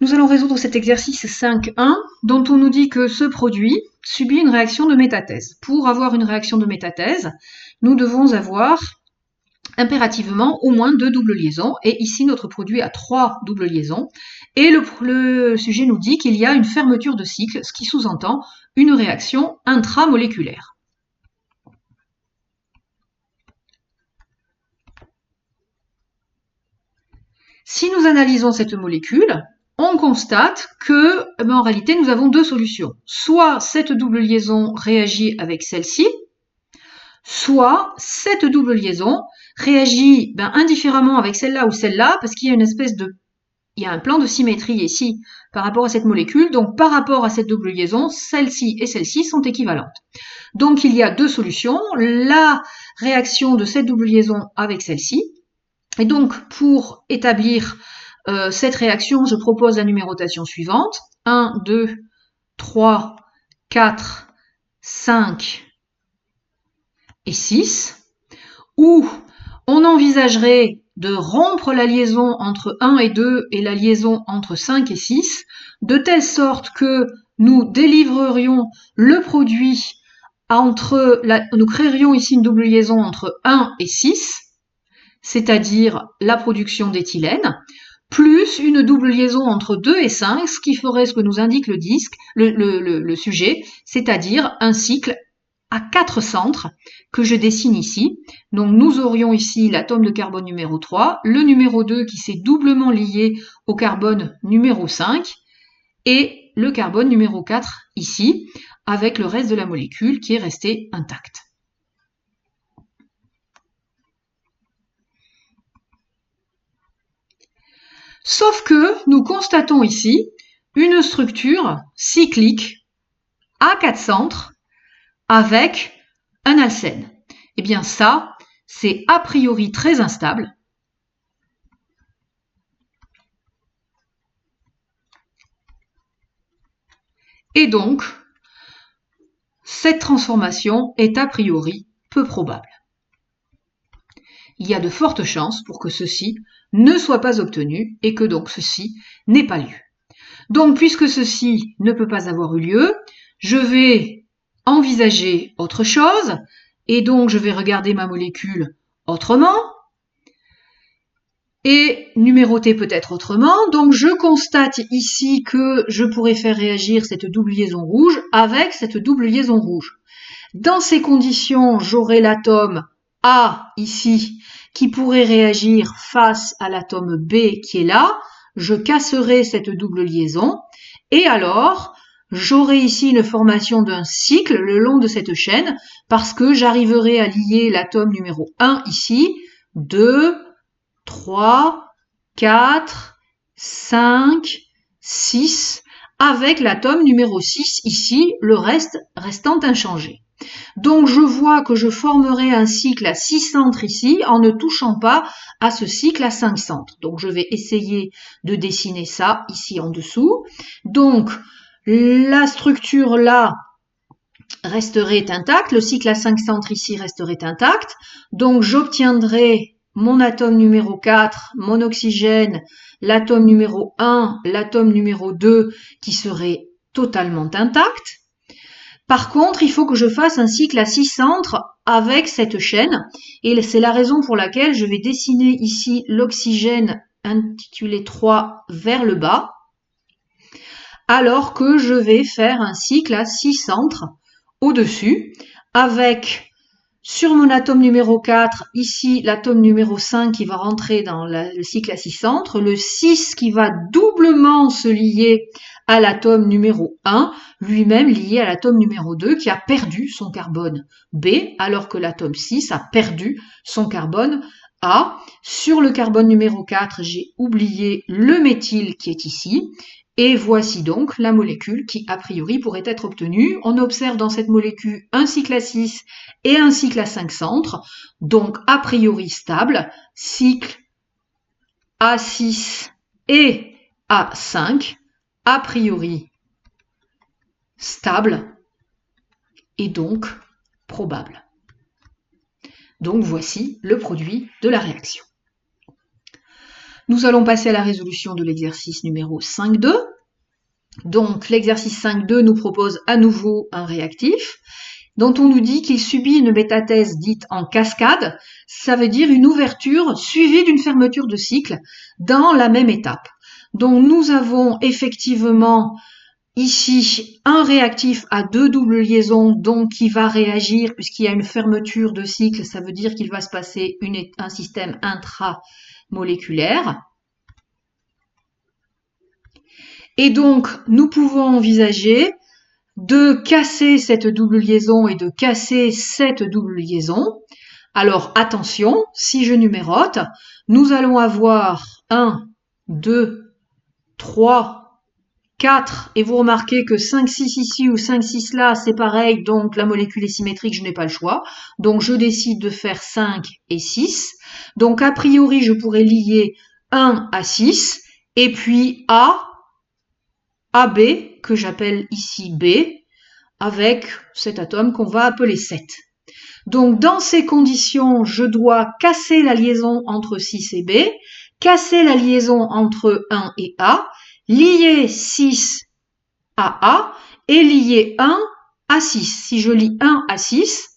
Nous allons résoudre cet exercice 5.1 dont on nous dit que ce produit subit une réaction de métathèse. Pour avoir une réaction de métathèse, nous devons avoir impérativement au moins 2 doubles liaisons, et ici notre produit a 3 doubles liaisons, et le sujet nous dit qu'il y a une fermeture de cycle, ce qui sous-entend une réaction intramoléculaire. Si nous analysons cette molécule, on constate que, en réalité, nous avons 2 solutions. Soit cette double liaison réagit avec celle-ci, soit cette double liaison réagit indifféremment avec celle-là ou celle-là, parce qu'il y a il y a un plan de symétrie ici par rapport à cette molécule, donc par rapport à cette double liaison, celle-ci et celle-ci sont équivalentes. Donc il y a 2 solutions, la réaction de cette double liaison avec celle-ci, et donc pour établir cette réaction, je propose la numérotation suivante, 1, 2, 3, 4, 5 et 6, où on envisagerait de rompre la liaison entre 1 et 2 et la liaison entre 5 et 6, de telle sorte que nous délivrerions le produit nous créerions ici une double liaison entre 1 et 6, c'est-à-dire la production d'éthylène, plus une double liaison entre 2 et 5, ce qui ferait ce que nous indique le sujet, c'est-à-dire un cycle à 4 centres que je dessine ici. Donc nous aurions ici l'atome de carbone numéro 3, le numéro 2 qui s'est doublement lié au carbone numéro 5 et le carbone numéro 4 ici, avec le reste de la molécule qui est resté intact. Sauf que nous constatons ici une structure cyclique à 4 centres avec un alcène. Eh bien ça, c'est a priori très instable. Et donc, cette transformation est a priori peu probable. Il y a de fortes chances pour que ceci ne soit pas obtenu et que donc ceci n'ait pas lieu. Donc, puisque ceci ne peut pas avoir eu lieu, je vais envisager autre chose et donc je vais regarder ma molécule autrement et numéroter peut-être autrement. Donc, je constate ici que je pourrais faire réagir cette double liaison rouge avec cette double liaison rouge. Dans ces conditions, j'aurai l'atome A ici qui pourrait réagir face à l'atome B qui est là. Je casserai cette double liaison et alors j'aurai ici une formation d'un cycle le long de cette chaîne parce que j'arriverai à lier l'atome numéro 1 ici, 2, 3, 4, 5, 6 avec l'atome numéro 6 ici, le reste restant inchangé. Donc je vois que je formerai un cycle à 6 centres ici en ne touchant pas à ce cycle à 5 centres. Donc je vais essayer de dessiner ça ici en dessous. Donc la structure là resterait intacte, le cycle à 5 centres ici resterait intact. Donc j'obtiendrai mon atome numéro 4, mon oxygène, l'atome numéro 1, l'atome numéro 2 qui serait totalement intact. Par contre, il faut que je fasse un cycle à 6 centres avec cette chaîne et c'est la raison pour laquelle je vais dessiner ici l'oxygène intitulé 3 vers le bas alors que je vais faire un cycle à 6 centres au-dessus avec sur mon atome numéro 4, ici l'atome numéro 5 qui va rentrer dans le cycle à 6 centres, le 6 qui va doublement se lier à l'atome numéro 1, lui-même lié à l'atome numéro 2 qui a perdu son carbone B, alors que l'atome 6 a perdu son carbone A. Sur le carbone numéro 4, j'ai oublié le méthyle qui est ici. Et voici donc la molécule qui, a priori, pourrait être obtenue. On observe dans cette molécule un cycle à 6 et un cycle à 5 centres, donc a priori stable, cycle A6 et A5, a priori stable et donc probable. Donc voici le produit de la réaction. Nous allons passer à la résolution de l'exercice numéro 5.2. Donc, l'exercice 5.2 nous propose à nouveau un réactif dont on nous dit qu'il subit une métathèse dite en cascade. Ça veut dire une ouverture suivie d'une fermeture de cycle dans la même étape. Donc, nous avons effectivement ici un réactif à deux doubles liaisons, donc qui va réagir puisqu'il y a une fermeture de cycle. Ça veut dire qu'il va se passer un système intramoléculaire. Et donc, nous pouvons envisager de casser cette double liaison et de casser cette double liaison. Alors, attention, si je numérote, nous allons avoir 1, 2, 3, 4, et vous remarquez que 5, 6 ici ou 5, 6 là, c'est pareil, donc la molécule est symétrique, je n'ai pas le choix. Donc, je décide de faire 5 et 6. Donc, a priori, je pourrais lier 1 à 6, et puis AB, que j'appelle ici B, avec cet atome qu'on va appeler 7. Donc, dans ces conditions, je dois casser la liaison entre 6 et B, casser la liaison entre 1 et A, lier 6 à A et lier 1 à 6. Si je lie 1 à 6,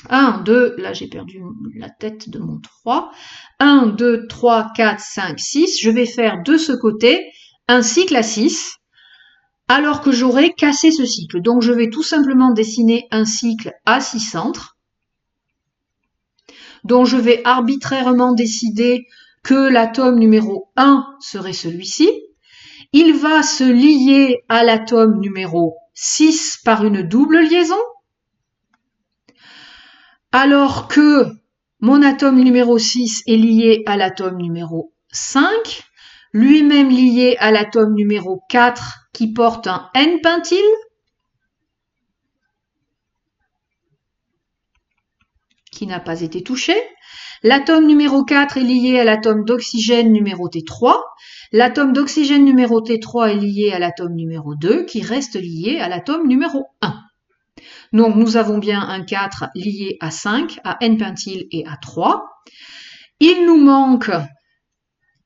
1, 2, là j'ai perdu la tête de mon 3, 1, 2, 3, 4, 5, 6, je vais faire de ce côté un cycle à 6, alors que j'aurai cassé ce cycle. Donc je vais tout simplement dessiner un cycle à 6 centres, dont je vais arbitrairement décider que l'atome numéro 1 serait celui-ci. Il va se lier à l'atome numéro 6 par une double liaison, alors que mon atome numéro 6 est lié à l'atome numéro 5, lui-même lié à l'atome numéro 4 qui porte un N-pentyl, qui n'a pas été touché. L'atome numéro 4 est lié à l'atome d'oxygène numéro T3. L'atome d'oxygène numéro T3 est lié à l'atome numéro 2 qui reste lié à l'atome numéro 1. Donc nous avons bien un 4 lié à 5, à N-pentyl et à 3. Il nous manque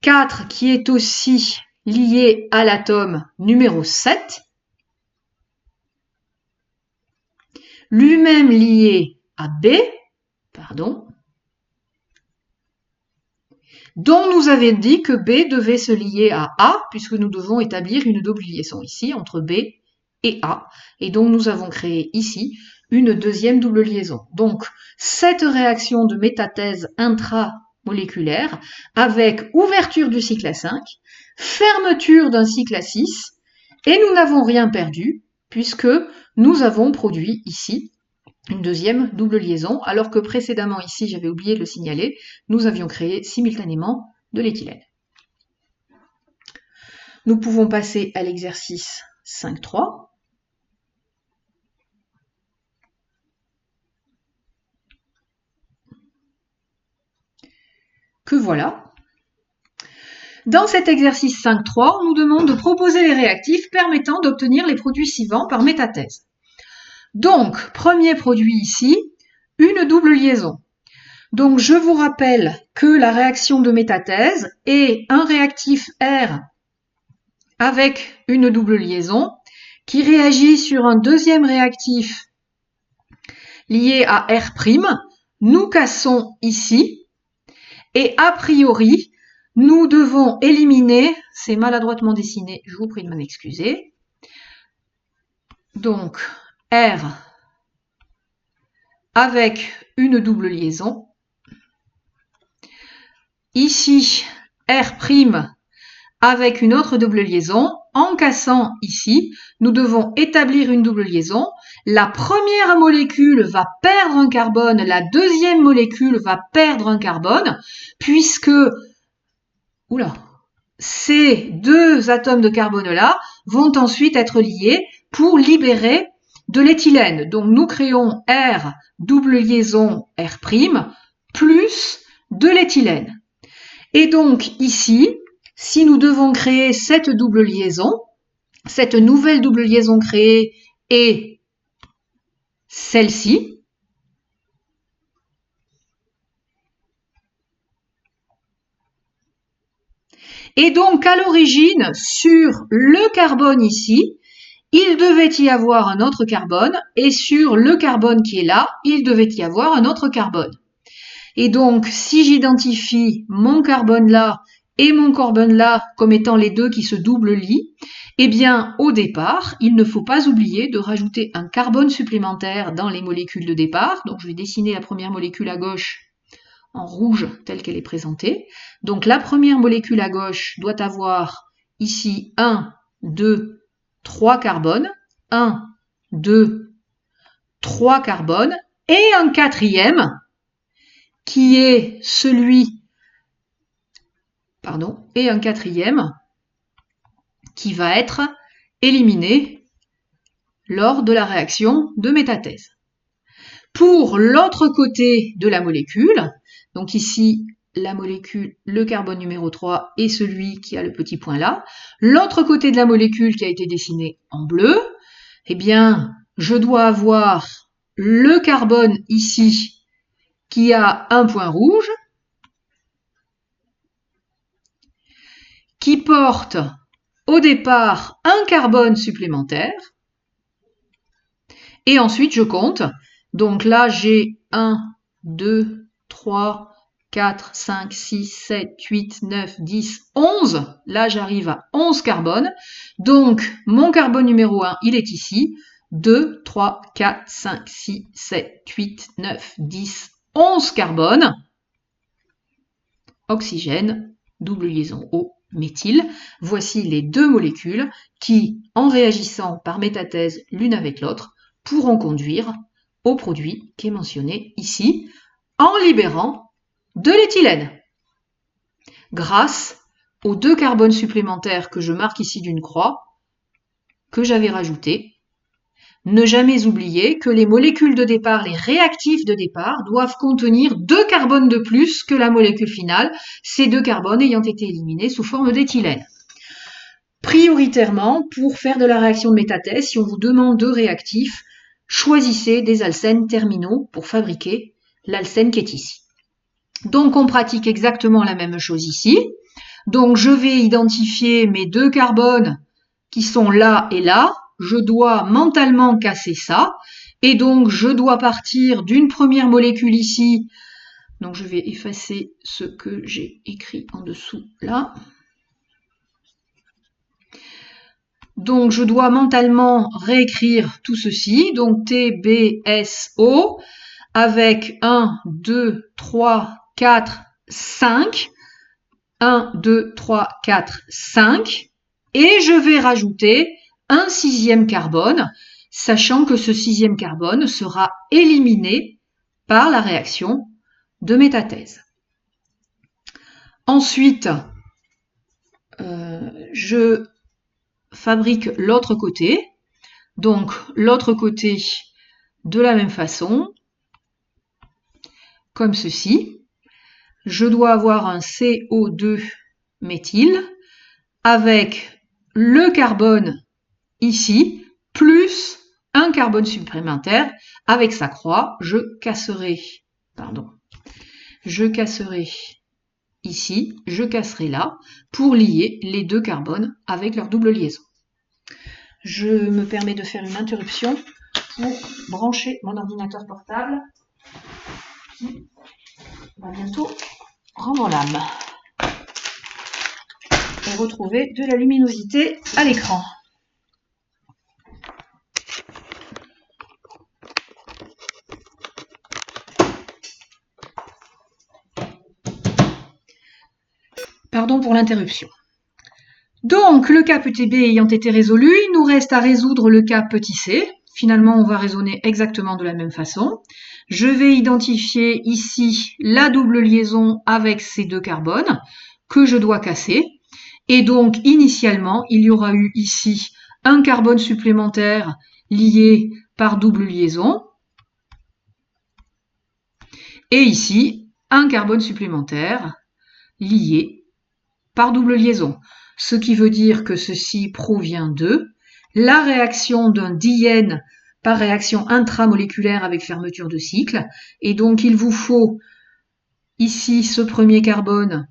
4 qui est aussi lié à l'atome numéro 7, lui-même lié à B, dont nous avions dit que B devait se lier à A, puisque nous devons établir une double liaison ici entre B et A. Et donc nous avons créé ici une deuxième double liaison. Donc cette réaction de métathèse intramoléculaire avec ouverture du cycle à 5, fermeture d'un cycle à 6, et nous n'avons rien perdu, puisque nous avons produit ici une deuxième double liaison, alors que précédemment ici, j'avais oublié de le signaler, nous avions créé simultanément de l'éthylène. Nous pouvons passer à l'exercice 5.3. Que voilà. Dans cet exercice 5.3, on nous demande de proposer les réactifs permettant d'obtenir les produits suivants par métathèse. Donc, premier produit ici, une double liaison. Donc, je vous rappelle que la réaction de métathèse est un réactif R avec une double liaison qui réagit sur un deuxième réactif lié à R'. Nous cassons ici et a priori, nous devons éliminer, c'est maladroitement dessiné, je vous prie de m'en excuser. Donc, R avec une double liaison. Ici, R' avec une autre double liaison. En cassant ici, nous devons établir une double liaison. La première molécule va perdre un carbone, la deuxième molécule va perdre un carbone, puisque ces deux atomes de carbone-là vont ensuite être liés pour libérer de l'éthylène. Donc nous créons R double liaison R' plus de l'éthylène. Et donc ici, si nous devons créer cette double liaison, cette nouvelle double liaison créée est celle-ci. Et donc, à l'origine, sur le carbone ici, il devait y avoir un autre carbone, et sur le carbone qui est là, il devait y avoir un autre carbone. Et donc, si j'identifie mon carbone là et mon carbone là comme étant les deux qui se double-lient, eh bien, au départ, il ne faut pas oublier de rajouter un carbone supplémentaire dans les molécules de départ. Donc, je vais dessiner la première molécule à gauche en rouge telle qu'elle est présentée. Donc, la première molécule à gauche doit avoir ici 1, 2, 3 carbones. 1, 2, 3 carbones. Et un quatrième qui est et un quatrième qui va être éliminé lors de la réaction de métathèse. Pour l'autre côté de la molécule, donc ici la molécule, le carbone numéro 3 est celui qui a le petit point là, l'autre côté de la molécule qui a été dessiné en bleu, eh bien je dois avoir le carbone ici qui a un point rouge, qui porte au départ un carbone supplémentaire, et ensuite je compte. Donc là j'ai 1, 2, 3, 4, 5, 6, 7, 8, 9, 10, 11. Là j'arrive à 11 carbones. Donc mon carbone numéro 1, il est ici. 2, 3, 4, 5, 6, 7, 8, 9, 10, 11 carbones. Oxygène, double liaison O, méthyle. Voici les deux molécules qui, en réagissant par métathèse l'une avec l'autre, pourront conduire au produit qui est mentionné ici, en libérant de l'éthylène. Grâce aux deux carbones supplémentaires que je marque ici d'une croix, que j'avais rajoutés. Ne jamais oublier que les molécules de départ, les réactifs de départ, doivent contenir 2 carbones de plus que la molécule finale, ces 2 carbones ayant été éliminés sous forme d'éthylène. Prioritairement, pour faire de la réaction de métathèse, si on vous demande 2 réactifs, choisissez des alcènes terminaux pour fabriquer l'alcène qui est ici. Donc on pratique exactement la même chose ici. Donc je vais identifier mes 2 carbones qui sont là et là. Je dois mentalement casser ça, et donc je dois partir d'une première molécule ici. Donc je vais effacer ce que j'ai écrit en dessous là. Donc je dois mentalement réécrire tout ceci, donc TBSO avec 1, 2, 3, 4, 5. 1, 2, 3, 4, 5. Et je vais rajouter un 6e carbone, sachant que ce 6e carbone sera éliminé par la réaction de métathèse. Ensuite, je fabrique l'autre côté. Donc, l'autre côté de la même façon, comme ceci. Je dois avoir un CO2 méthyle avec le carbone ici, plus un carbone supplémentaire. Avec sa croix, je casserai ici, je casserai là, pour lier les 2 carbones avec leur double liaison. Je me permets de faire une interruption pour brancher mon ordinateur portable qui va bientôt rendre l'âme et retrouver de la luminosité à l'écran. Pardon pour l'interruption. Donc, le cas petit b ayant été résolu, il nous reste à résoudre le cas petit c. Finalement, on va raisonner exactement de la même façon. Je vais identifier ici la double liaison avec ces 2 carbones que je dois casser. Et donc, initialement, il y aura eu ici un carbone supplémentaire lié par double liaison. Et ici, un carbone supplémentaire lié par double liaison. Ce qui veut dire que ceci provient de la réaction d'un diène par réaction intramoléculaire avec fermeture de cycle. Et donc, il vous faut ici ce premier carbone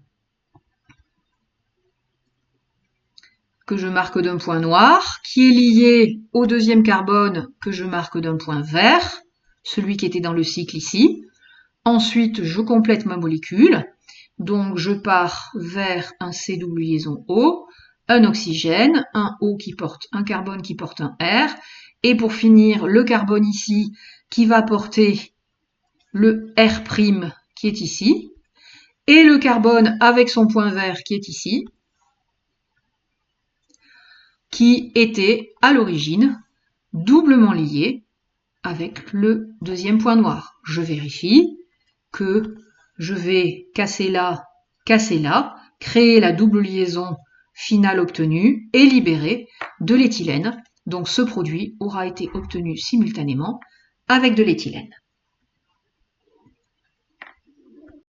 que je marque d'un point noir, qui est lié au deuxième carbone que je marque d'un point vert, celui qui était dans le cycle ici. Ensuite, je complète ma molécule. Donc, je pars vers un C double liaison O, un oxygène, un O qui porte un carbone qui porte un R, et pour finir, le carbone ici qui va porter le R' qui est ici, et le carbone avec son point vert qui est ici, qui était à l'origine doublement lié avec le deuxième point noir. Je vérifie que je vais casser là, créer la double liaison finale obtenue et libérer de l'éthylène. Donc ce produit aura été obtenu simultanément avec de l'éthylène.